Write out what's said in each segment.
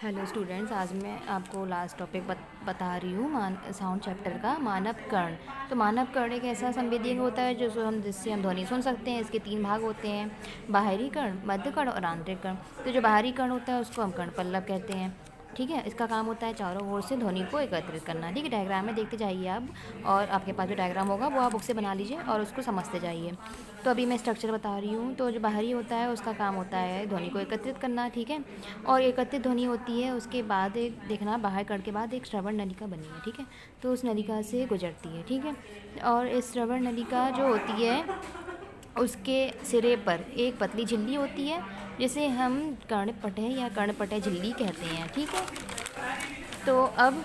Hello students, आज मैं आपको लास्ट टॉपिक बता रही हूँ साउंड चैप्टर का मानव कर्ण। तो मानव कर्ण एक ऐसा संवेदी अंग होता है जिससे हम ध्वनि सुन सकते हैं। इसके 3 भाग होते हैं, बाहरी कर्ण, मध्य कर्ण और आंतरिक कर्ण। तो जो बाहरी कर्ण होता है उसको हम कर्ण पल्लव कहते हैं। ठीक है, इसका काम होता है चारों ओर से ध्वनि को एकत्रित करना। ठीक है, डायग्राम में देखते जाइए आप, और आपके पास जो डायग्राम होगा वो आप बुक से बना लीजिए और उसको समझते जाइए। तो अभी मैं स्ट्रक्चर बता रही हूँ। तो जो बाहरी होता है उसका काम होता है ध्वनि को एकत्रित करना। ठीक है, और एकत्रित ध्वनि होती है उसके बाद एक देखना, बाहर कर्ण के बाद एक श्रवण नलिका बनी है। ठीक है, तो उस नलिका से गुजरती है। ठीक है, और इस श्रवण नलिका जो होती है उसके सिरे पर एक पतली झिल्ली होती है जिसे हम कर्णपटह या कर्णपटह झिल्ली कहते हैं। ठीक है, तो अब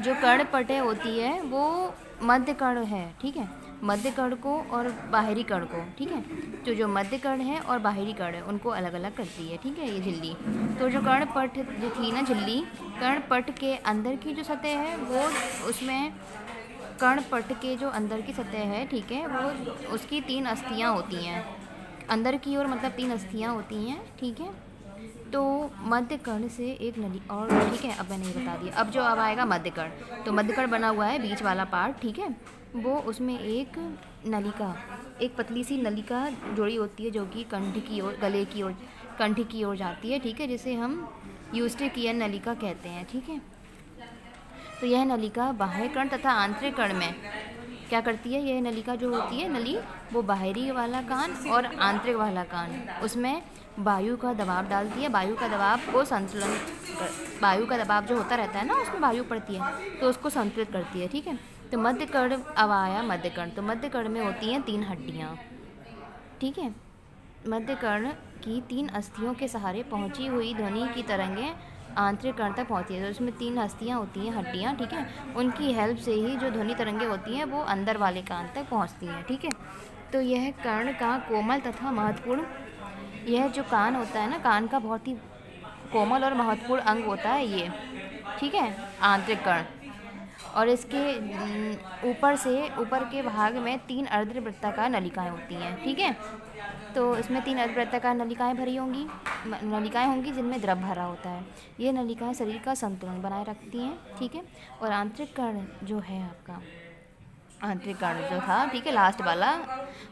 जो कर्णपटह होती है वो मध्य कर्ण है। ठीक है, मध्य कर्ण को और बाहरी कर्ण को, ठीक है, तो जो मध्य कर्ण है और बाहरी कर्ण है उनको अलग अलग करती है। ठीक है, ये झिल्ली। तो जो कर्णपट जो थी ना झिल्ली, कर्णपट के अंदर की जो सतह है वो, उसमें कर्णपट के जो अंदर की सतह है, ठीक है, वो उसकी 3 अस्थियाँ होती हैं अंदर की ओर, मतलब 3 अस्थियाँ होती हैं। ठीक है, तो मध्य कर्ण से एक नली और, ठीक है, अब मैंने ये बता दिया। अब आएगा मध्य कर्ण। तो मध्य कर्ण बना हुआ है बीच वाला पार्ट, ठीक है, वो उसमें एक नलिका, एक पतली सी नलिका जोड़ी होती है जो कि कंठ की ओर, गले की ओर, कंठ की ओर जाती है। ठीक है, जिसे हम यूस्ट्रिकियन नलिका कहते हैं। ठीक है, तो यह नलिका बाह्य कर्ण तथा आंतरिक कर्ण में क्या करती है? यह नलिका जो होती है नली, वो बाहरी वाला कान और आंतरिक वाला कान, उसमें वायु का दबाव डालती है। वायु का दबाव को संतुलन वायु का दबाव जो होता रहता है ना, उसमें वायु पड़ती है तो उसको संतुलित करती है। ठीक है, तो मध्य कर्ण, अब आया मध्य कर्ण। तो मध्य कर्ण में होती हैं 3 हड्डियाँ। ठीक है, मध्य कर्ण की 3 अस्थियों के सहारे पहुंची हुई ध्वनि की तरंगें आंतरिक कर्ण तक पहुंचती है। तो उसमें 3 अस्थियां होती हैं, हड्डियां, ठीक है, उनकी हेल्प से ही जो ध्वनि तरंगें होती हैं वो अंदर वाले कान तक पहुंचती हैं। ठीक है, तो यह कर्ण का कोमल तथा महत्वपूर्ण, यह जो कान होता है ना, कान का बहुत ही कोमल और महत्वपूर्ण अंग होता है ये। ठीक है, आंतरिक कर्ण। और इसके ऊपर के भाग में 3 अर्धवृत्ताकार नलिकाएं होती हैं। ठीक है, तो इसमें 3 अर्धवृत्ताकार नलिकाएं नलिकाएं होंगी जिनमें द्रव भरा होता है। ये नलिकाएं शरीर का संतुलन बनाए रखती हैं। ठीक है, और आंतरिक कर्ण जो है आपका, आंतरिक कर्ण जो था, ठीक है, लास्ट वाला,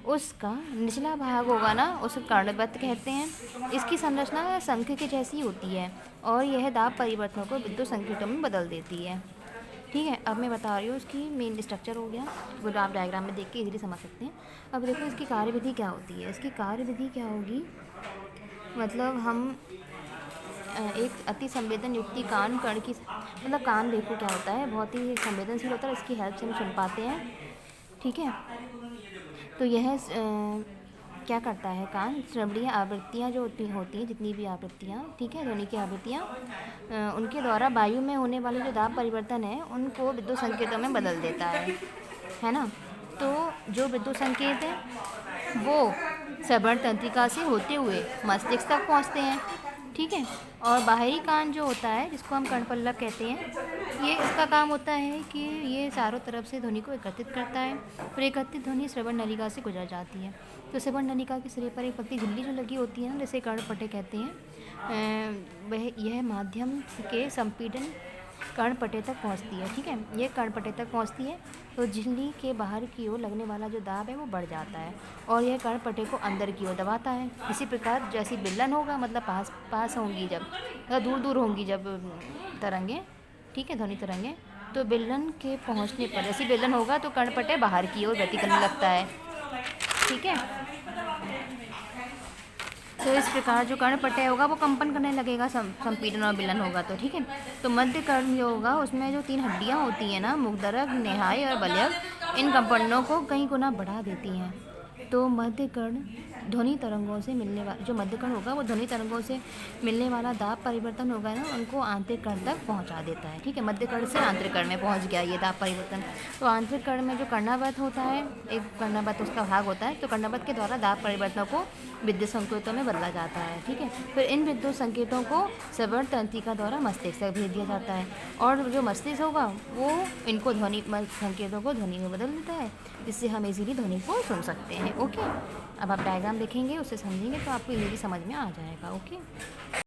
उसका निचला भाग होगा ना, उसे कर्णवृत्त कहते हैं। इसकी संरचना शंख के जैसी होती है और यह दाब परिवर्तनों को विद्युत संकेतों में बदल देती है। ठीक है, अब मैं बता रही हूँ उसकी मेन स्ट्रक्चर हो गया, वो आप डायग्राम में देख के इजीली समझ सकते हैं। अब देखो इसकी कार्यविधि क्या होती है। इसकी कार्यविधि क्या होगी, मतलब हम एक अति संवेदन युक्ति कान कर्ण की, मतलब कान देखो क्या होता है, बहुत ही संवेदनशील होता है, इसकी हेल्प से हम सुन पाते हैं। ठीक है, तो यह क्या करता है, कान श्रवणीय आवृत्तियाँ जो होती हैं, जितनी भी आवृत्तियाँ, ठीक है, ध्वनि की आवृत्तियाँ, उनके द्वारा वायु में होने वाले जो दाब परिवर्तन है उनको विद्युत संकेतों में बदल देता है ना। तो जो विद्युत संकेत है वो श्रवण तंत्रिका से होते हुए मस्तिष्क तक पहुँचते हैं। ठीक है, और बाहरी कान जो होता है, जिसको हम कर्णपल्लव कहते हैं, ये इसका काम होता है कि ये चारों तरफ से ध्वनि को एकत्रित करता है और एकत्रित ध्वनि श्रवण नलिका से गुजर जाती है। तो श्रवण नलिका के सिरे पर एक पतली झिल्ली जो लगी होती है ना, जिसे कर्णपटह कहते हैं, वह यह माध्यम के संपीड़न कर्णपटह तक पहुंचती है। ठीक है, ये कर्णपटह तक पहुंचती है तो झिल्ली के बाहर की ओर लगने वाला जो दाब है वो बढ़ जाता है और यह कर्णपटह को अंदर की ओर दबाता है। इसी प्रकार जैसी बेलन होगा, मतलब पास होंगी जब, दूर दूर होंगी जब तरंगे, ठीक है, ध्वनि तरंगे, तो बेलन के पहुंचने पर, जैसी बेलन होगा तो कर्णपटह बाहर की ओर गति करने लगता है। ठीक है, तो इस प्रकार जो कर्णपटह होगा वो कंपन करने लगेगा, संपीड़न और बेलन होगा तो। ठीक है, तो मध्य कर्ण जो होगा उसमें जो 3 हड्डियां होती हैं ना, मुखदरक, नेहाय और बलयक, इन कंपनों को कई गुना बढ़ा देती हैं। तो मध्य कर्ण ध्वनि तरंगों से मिलने वाला, जो मध्य कर्ण होगा वो ध्वनि तरंगों से मिलने वाला दाब परिवर्तन होगा ना, उनको आंतरिक कर्ण तक पहुंचा देता है। ठीक है, मध्य कर्ण से आंतरिक कर्ण में पहुंच गया ये दाब परिवर्तन। तो आंतरिक कर्ण में जो कर्णावत होता है, एक कर्णावत उसका भाग होता है, तो कर्णावत के द्वारा दाब परिवर्तनों को विद्युत संकेतों में बदला जाता है। ठीक है, फिर इन विद्युत संकेतों को श्रवण तंत्रिका द्वारा मस्तिष्क तक भेज दिया जाता है और जो मस्तिष्क होगा वो इनको ध्वनि संकेतों को ध्वनि में बदल देता है, जिससे हम इजीली ध्वनि को सुन सकते हैं। ओके, अब आप डायग्राम देखेंगे, उससे समझेंगे तो आपको इजीली समझ में आ जाएगा। ओके।